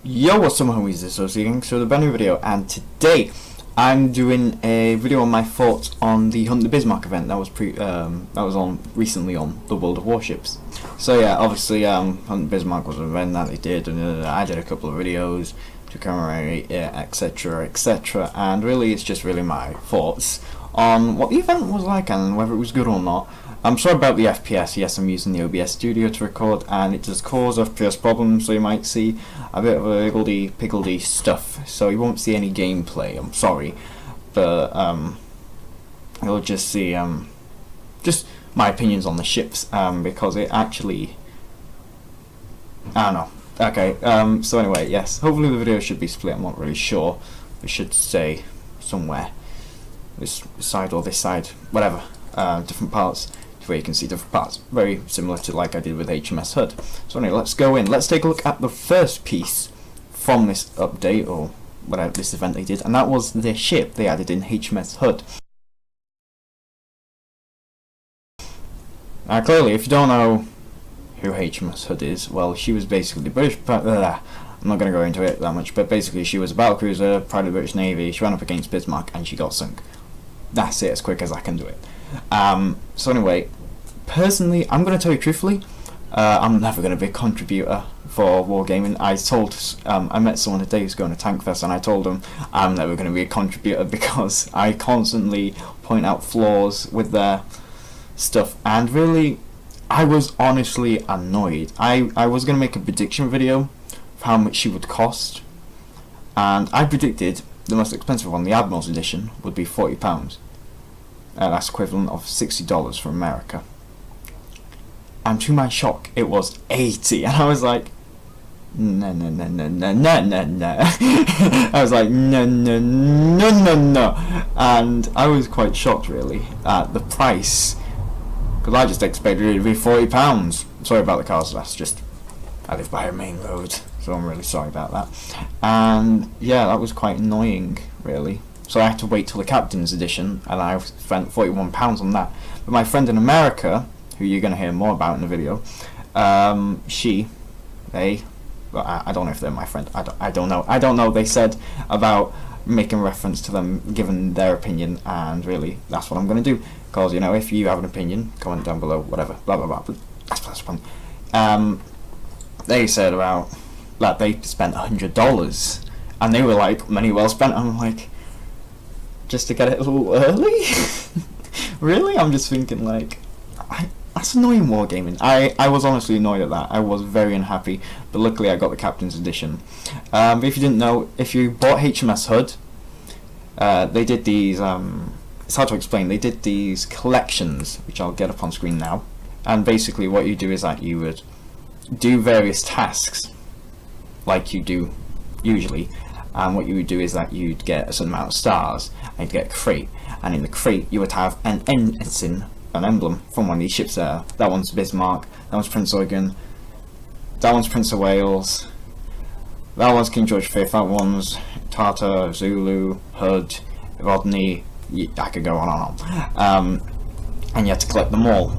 Yo, what's up homies, this is Gangsta with a brand new video, and today I'm doing a video on my thoughts on the Hunt the Bismarck event that was on recently on the World of Warships. So yeah, obviously Hunt the Bismarck was an event that they did, and I did a couple of videos to commemorate it, etc, etc, and really it's just really my thoughts on what the event was like and whether it was good or not. I'm sorry about the FPS. Yes, I'm using the OBS studio to record, and it does cause FPS problems, so you might see a bit of a higgledy-piggledy stuff, so you won't see any gameplay. I'm sorry, but you'll just see just my opinions on the ships, because it actually, I don't know. Okay, so anyway, yes, hopefully the video should be split. I'm not really sure. It should stay somewhere, this side or this side, whatever, different parts, where you can see different parts, very similar to like I did with HMS Hood. So anyway, let's go in. Let's take a look at the first piece from this update, or whatever this event they did, and that was the ship they added in HMS Hood. Now clearly, if you don't know who HMS Hood is, well, she was basically the British, I'm not going to go into it that much, but basically she was a battlecruiser, part of the British Navy. She ran up against Bismarck and she got sunk. That's it, as quick as I can do it. So anyway, personally, I'm going to tell you truthfully, I'm never going to be a contributor for Wargaming. I met someone today who's going to Tankfest, and I told him I'm never going to be a contributor because I constantly point out flaws with their stuff, and really, I was honestly annoyed. I was going to make a prediction video of how much she would cost, and I predicted the most expensive one, the Admiral's Edition, would be £40. That's equivalent of $60 for America. And to my shock, it was $80, and I was like, no. I was like, no. And I was quite shocked, really, at the price, because I just expected it to be £40. Sorry about the cars, that's just, I live by a main road, so I'm really sorry about that. And yeah, that was quite annoying, really. So I had to wait till the Captain's Edition, and I spent £41 on that. But my friend in America, who you're going to hear more about in the video, I don't know if they're my friend, I don't know, they said about making reference to them, giving their opinion, and really, that's what I'm going to do, because, you know, if you have an opinion, comment down below, whatever, blah blah blah, but that's fun. They said about that they spent $100, and they were like, money well spent. I'm like, just to get it a little early? Really? I'm just thinking, like, that's annoying Wargaming. I was honestly annoyed at that. I was very unhappy, but luckily I got the Captain's Edition. But if you didn't know, if you bought HMS Hood, they did these, it's hard to explain, they did these collections, which I'll get up on screen now, and basically what you do is that you would do various tasks, like you do usually, and what you would do is that you'd get a certain amount of stars, and you'd get a crate, and in the crate you would have an ensign, an emblem from one of these ships there. That one's Bismarck, that one's Prince Eugen, that one's Prince of Wales, that one's King George V, that one's Tartar, Zulu, Hood, Rodney, I could go on and on. And you had to collect them all.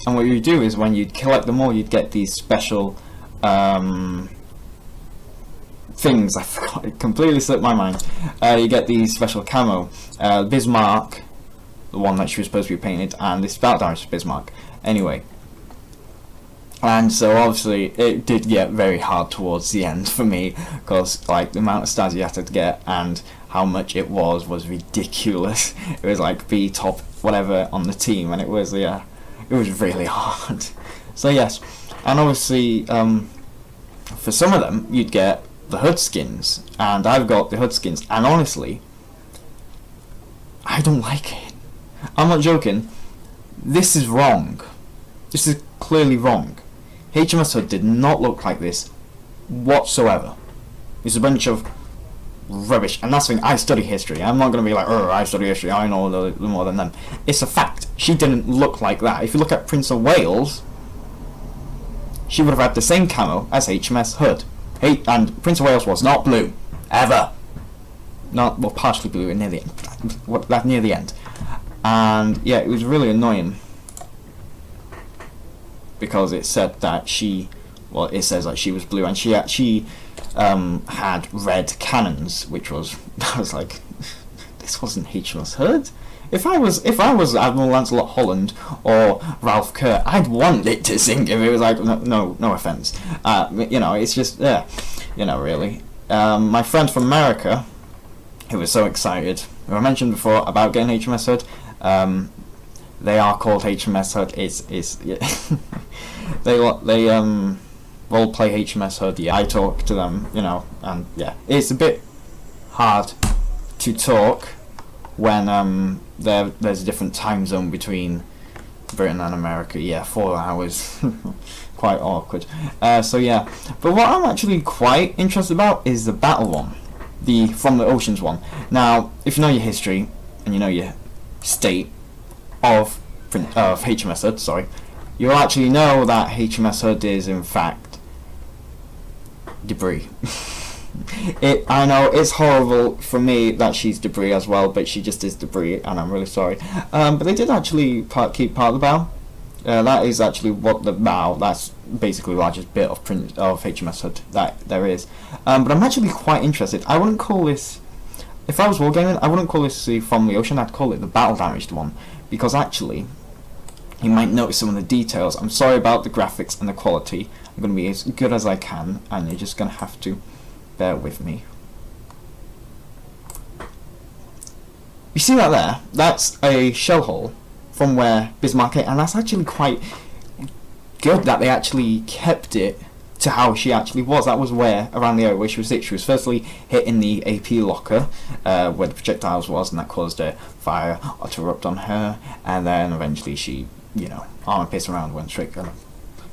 And what you do is when you'd collect them all, you'd get these special things. I forgot, it completely slipped my mind. You get these special camo. Bismarck, the one that she was supposed to be painted, and this battle damage Bismarck. Anyway, and so obviously it did get very hard towards the end for me, because like the amount of stars you had to get and how much it was ridiculous. It was like B top whatever on the team, and it was it was really hard. So yes, and obviously for some of them you'd get the hood skins, and I've got the hood skins, and honestly I don't like it. I'm not joking, this is wrong. This is clearly wrong. HMS Hood did not look like this whatsoever. It's a bunch of rubbish, and that's the thing, I study history. I'm not going to be like, oh, I study history, I know more than them. It's a fact. She didn't look like that. If you look at Prince of Wales, she would have had the same camo as HMS Hood. And Prince of Wales was not blue, ever. Not, well, partially blue near the end. Near the end. And yeah, it was really annoying, because it said that she, well, it says that she was blue, and she had red cannons, which was I was like, this wasn't HMS Hood. If I was Admiral Lancelot Holland or Ralph Kerr, I'd want it to sink. If it was like, no offense, you know, it's just you know, really. My friend from America, who was so excited, who I mentioned before about getting HMS Hood, they are called HMS Hood. It's yeah. they role play HMS Hood. Yeah, I talk to them, you know, and yeah, it's a bit hard to talk when there's a different time zone between Britain and America. Yeah, 4 hours. Quite awkward. So yeah, but what I'm actually quite interested about is the battle one, the From the Oceans one. Now, if you know your history and you know your state of HMS Hood, sorry, you'll actually know that HMS Hood is in fact debris. I know it's horrible for me that she's debris as well, but she just is debris, and I'm really sorry. But they did actually keep part of the bow. That is actually what the bow. That's basically the largest bit of HMS Hood that there is. But I'm actually quite interested. I wouldn't call this, if I was wargaming, I wouldn't call this the From the Ocean. I'd call it the battle damaged one, because actually, you might notice some of the details. I'm sorry about the graphics and the quality. I'm going to be as good as I can, and you're just going to have to bear with me. You see that there? That's a shell hole from where Bismarck hit, and that's actually quite good that they actually kept it to how she actually was. That was where, around the area where she was hit. She was firstly hit in the AP locker, where the projectiles was, and that caused a fire to erupt on her, and then eventually she, you know, armor pierced around, went straight,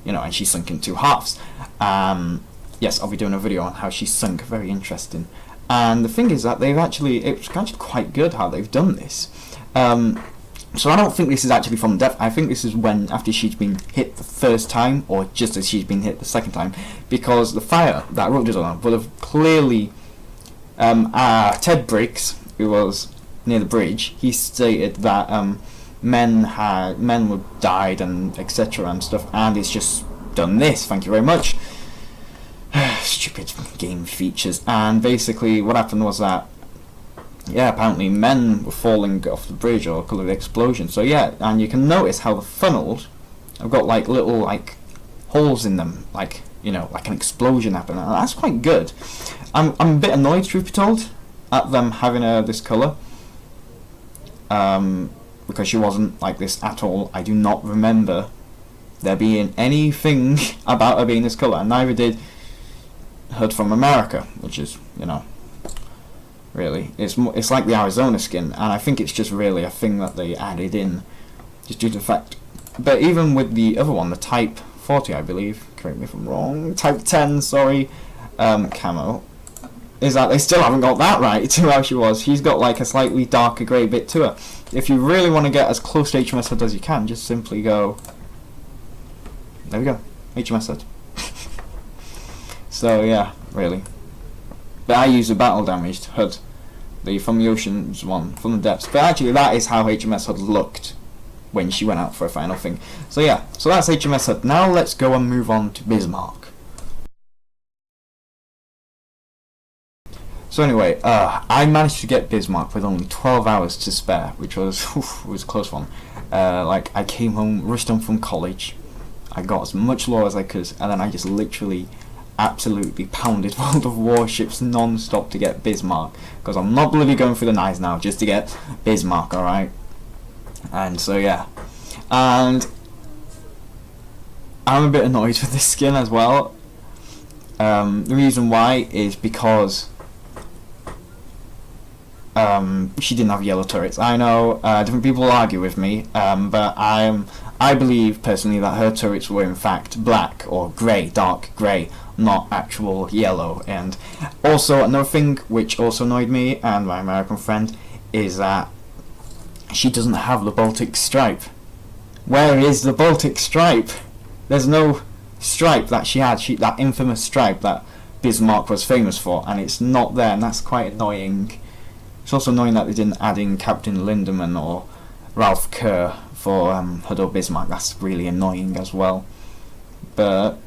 you know, and she sunk in two halves. Yes, I'll be doing a video on how she sunk, very interesting. And the thing is that it's actually quite good how they've done this. So I don't think this is actually from depth. I think this is after she's been hit the first time, or just as she's been hit the second time, because the fire that erupted on her would have clearly. Ted Briggs, who was near the bridge, he stated that men would died and etc. and stuff, and it's just done this. Thank you very much. Stupid game features. And basically what happened was that, yeah, apparently men were falling off the bridge or because of the explosion. So yeah, and you can notice how the funnels have got like little like holes in them, like, you know, like an explosion happened, and that's quite good. I'm a bit annoyed, truth be told, at them having this colour, because she wasn't like this at all. I do not remember there being anything about her being this colour, and neither did Hood from America, which is, you know, really, it's like the Arizona skin, and I think it's just really a thing that they added in just due to the fact. But even with the other one, the Type 40, I believe, correct me if I'm wrong, Type 10, sorry, Camo, is that they still haven't got that right to how she was. She's got like a slightly darker grey bit to her. If you really want to get as close to HMS Hood as you can, just simply go, there we go, HMS Hood. So yeah, really. But I use the battle damaged Hood, the From the Oceans one, From the Depths. But actually that is how HMS Hood looked when she went out for a final thing. So yeah, so that's HMS Hood. Now let's go and move on to Bismarck. So anyway, I managed to get Bismarck with only 12 hours to spare, which was was a close one. Like, I came home, rushed home from college, I got as much lore as I could, and then I just literally absolutely pounded World of Warships non-stop to get Bismarck, because I'm not bloody going through the knives now just to get Bismarck, alright? And so yeah, and I'm a bit annoyed with this skin as well. The reason why is because she didn't have yellow turrets. I know different people will argue with me, but I believe personally that her turrets were in fact black or grey, dark grey, not actual yellow. And also another thing which also annoyed me and my American friend is that she doesn't have the Baltic stripe. Where is the Baltic stripe? There's no stripe that she had, that infamous stripe that Bismarck was famous for, and it's not there, and that's quite annoying. It's also annoying that they didn't add in Captain Lindemann or Ralph Kerr for Hood or Bismarck. That's really annoying as well. But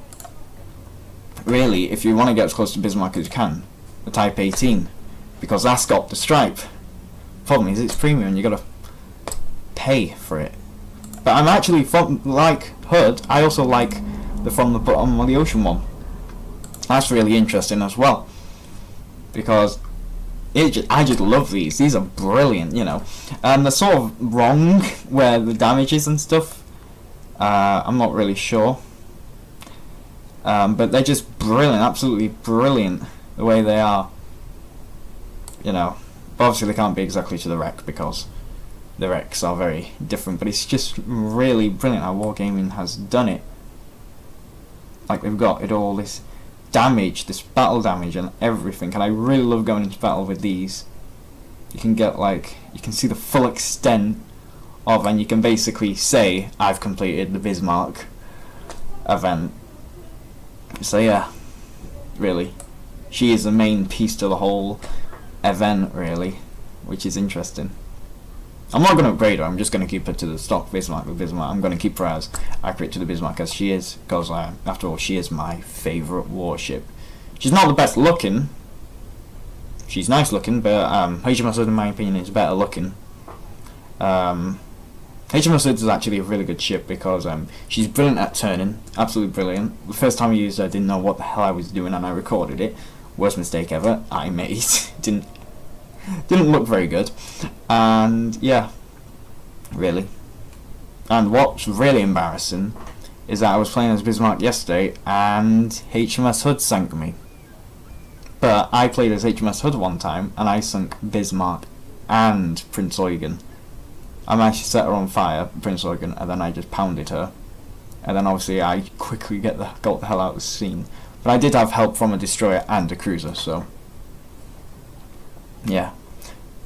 really, if you want to get as close to Bismarck as you can, the Type 18, because that's got the stripe. Problem is, it's premium and you gotta pay for it. But I'm actually, like Hood, I also like the From the Bottom of the Ocean one. That's really interesting as well, because I just love these. These are brilliant, you know. They're sort of wrong where the damage is and stuff. I'm not really sure. But they're just brilliant, absolutely brilliant the way they are. You know, obviously they can't be exactly to the wreck because the wrecks are very different, but it's just really brilliant how Wargaming has done it. Like, they've got it all, this damage, this battle damage and everything, and I really love going into battle with these. You can get, like, you can see the full extent of, and you can basically say, I've completed the Bismarck event. So yeah, really, she is the main piece to the whole event, really, which is interesting. I'm not going to upgrade her, I'm just going to keep her to the stock Bismarck with Bismarck. I'm going to keep her as accurate to the Bismarck as she is, because after all, she is my favourite warship. She's not the best looking, she's nice looking, but HMS Hood in my opinion is better looking. HMS Hood is actually a really good ship because she's brilliant at turning, absolutely brilliant. The first time I used her I didn't know what the hell I was doing and I recorded it. Worst mistake ever I made. Didn't look very good, and yeah, really. And what's really embarrassing is that I was playing as Bismarck yesterday and HMS Hood sank me. But I played as HMS Hood one time and I sunk Bismarck and Prince Eugen. I managed to set her on fire, Prince Eugen, and then I just pounded her. And then obviously I quickly got the hell out of the scene. But I did have help from a destroyer and a cruiser, so yeah.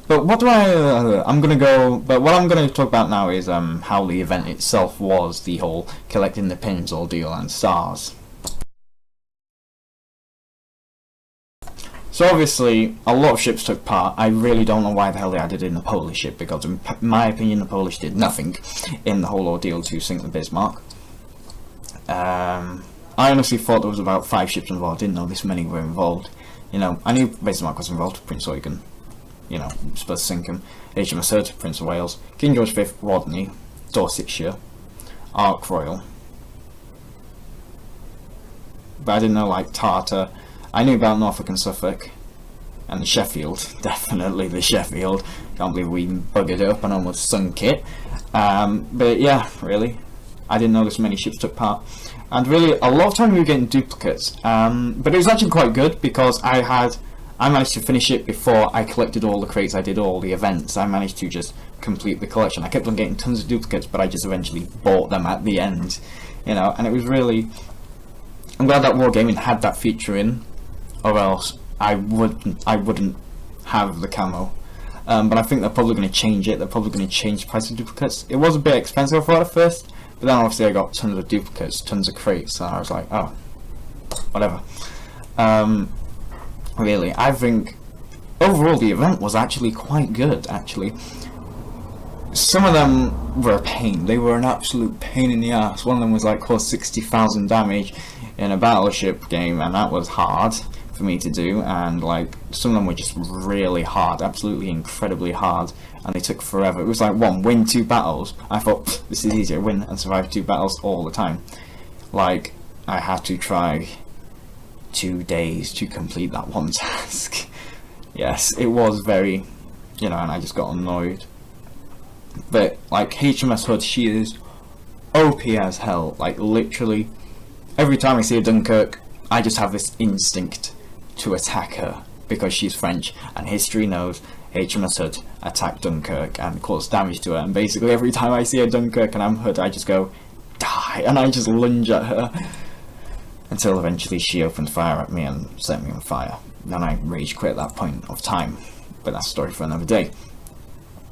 But what do I'm gonna go. But what I'm gonna talk about now is how the event itself was, the whole collecting the pins ordeal and stars. So obviously, a lot of ships took part. I really don't know why the hell they added in the Polish ship, because in my opinion, the Polish did nothing in the whole ordeal to sink the Bismarck. I honestly thought there was about 5 ships involved. Didn't know this many were involved. You know, I knew Bismarck was involved. Prince Eugen, you know, supposed to sink him. HMS Hood, Prince of Wales, King George V, Rodney, Dorsetshire, Ark Royal. But I didn't know, like, Tartar. I knew about Norfolk and Suffolk, and the Sheffield, definitely the Sheffield. Can't believe we buggered it up and almost sunk it. But yeah, really, I didn't know this many ships took part. And really, a lot of time we were getting duplicates. But it was actually quite good because I managed to finish it before I collected all the crates. I did all the events. I managed to just complete the collection. I kept on getting tons of duplicates, but I just eventually bought them at the end, you know. And it was really, I'm glad that Wargaming had that feature in, or else I wouldn't have the camo. But I think they're probably going to change it. They're probably going to change the price of duplicates. It was a bit expensive for it at first, but then obviously I got tons of duplicates, tons of crates, and I was like, oh, whatever. Really, I think overall the event was actually quite good, actually. Some of them were a pain. They were an absolute pain in the ass. One of them was like caused 60,000 damage in a battleship game, and that was hard for me to do. And like, some of them were just really hard, absolutely incredibly hard, and they took forever. It was like, win 2 battles. I thought, this is easier, win and survive 2 battles all the time. Like, I had to try 2 days to complete that one task. Yes, it was very, you know, and I just got annoyed. But like, HMS Hood, she is OP as hell. Like, literally every time I see a Dunkirk, I just have this instinct to attack her, because she's French and history knows HMS Hood attacked Dunkirk and caused damage to her. And basically every time I see a Dunkirk and I'm Hood, I just go, die, and I just lunge at her until eventually she opened fire at me and set me on fire. Then I rage quit at that point of time, but that's a story for another day.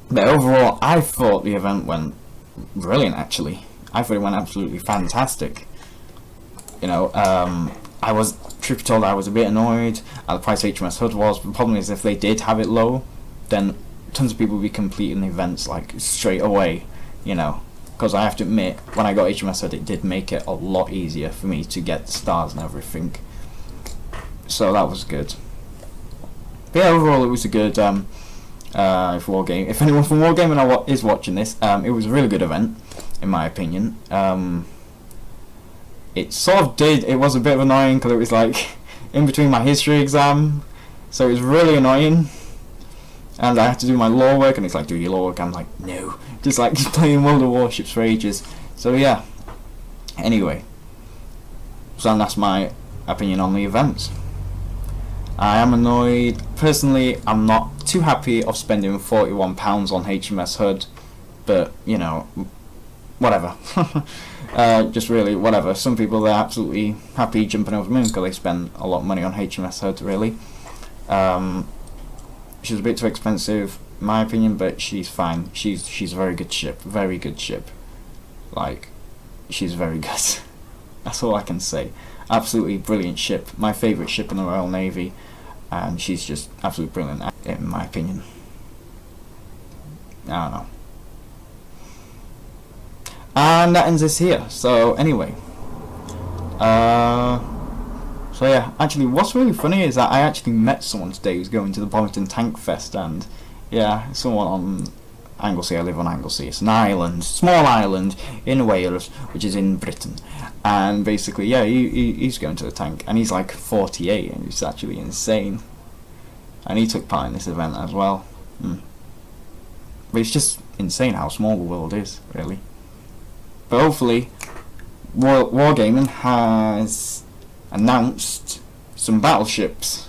But overall, I thought the event went brilliant, actually. I thought it went absolutely fantastic. You know, I was, truth be told, I was a bit annoyed at the price HMS Hood was. The problem is, if they did have it low, then tons of people would be completing the events like straight away, you know. Because I have to admit, when I got HMS Hood, it did make it a lot easier for me to get the stars and everything. So that was good. But yeah, overall it was a good Wargame. If anyone from Wargaming is watching this, it was a really good event, in my opinion. It sort of it was a bit annoying because it was like in between my history exam, so it was really annoying. And I had to do my law work, and it's like, do your law work. I'm like, no, just like playing World of Warships for ages. So yeah. Anyway, so that's my opinion on the events. I am annoyed. Personally, I'm not too happy of spending £41 on HMS Hood, but you know, whatever. Just really whatever. Some people, they're absolutely happy jumping over the moon because they spend a lot of money on HMS Hood. Really, she's a bit too expensive, in my opinion, but she's fine. She's a very good ship. Very good ship. Like, she's very good. That's all I can say. Absolutely brilliant ship. My favourite ship in the Royal Navy, and she's just absolutely brilliant, in my opinion. I don't know. And that ends this here. So anyway, so yeah, actually what's really funny is that I actually met someone today who's going to the Bollington Tank Fest, and yeah, someone on Anglesey. I live on Anglesey. It's an island, small island in Wales, which is in Britain, and basically, yeah, he's going to the tank, and he's like 48, and it's actually insane, and he took part in this event as well. But it's just insane how small the world is, really. But hopefully, Wargaming has announced some battleships,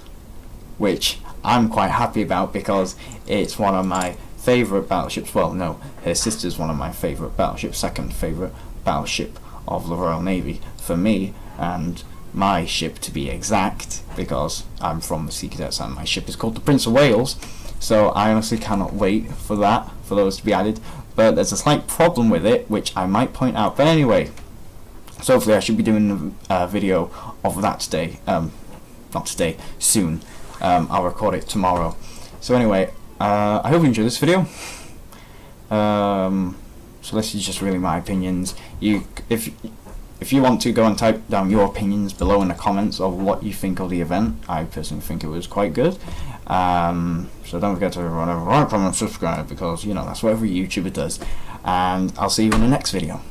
which I'm quite happy about because it's one of my favourite battleships. Well, no, her sister's one of my favourite battleships, second favourite battleship of the Royal Navy for me, and my ship to be exact, because I'm from the Sea Cadets and my ship is called the Prince of Wales. So I honestly cannot wait for those to be added. But there's a slight problem with it, which I might point out. But anyway, so hopefully I should be doing a video of that today. Not today, soon. I'll record it tomorrow. So anyway, I hope you enjoyed this video. So this is just really my opinions. If you want to, go and type down your opinions below in the comments of what you think of the event. I personally think it was quite good. So don't forget to like, comment, subscribe, because you know that's what every YouTuber does. And I'll see you in the next video.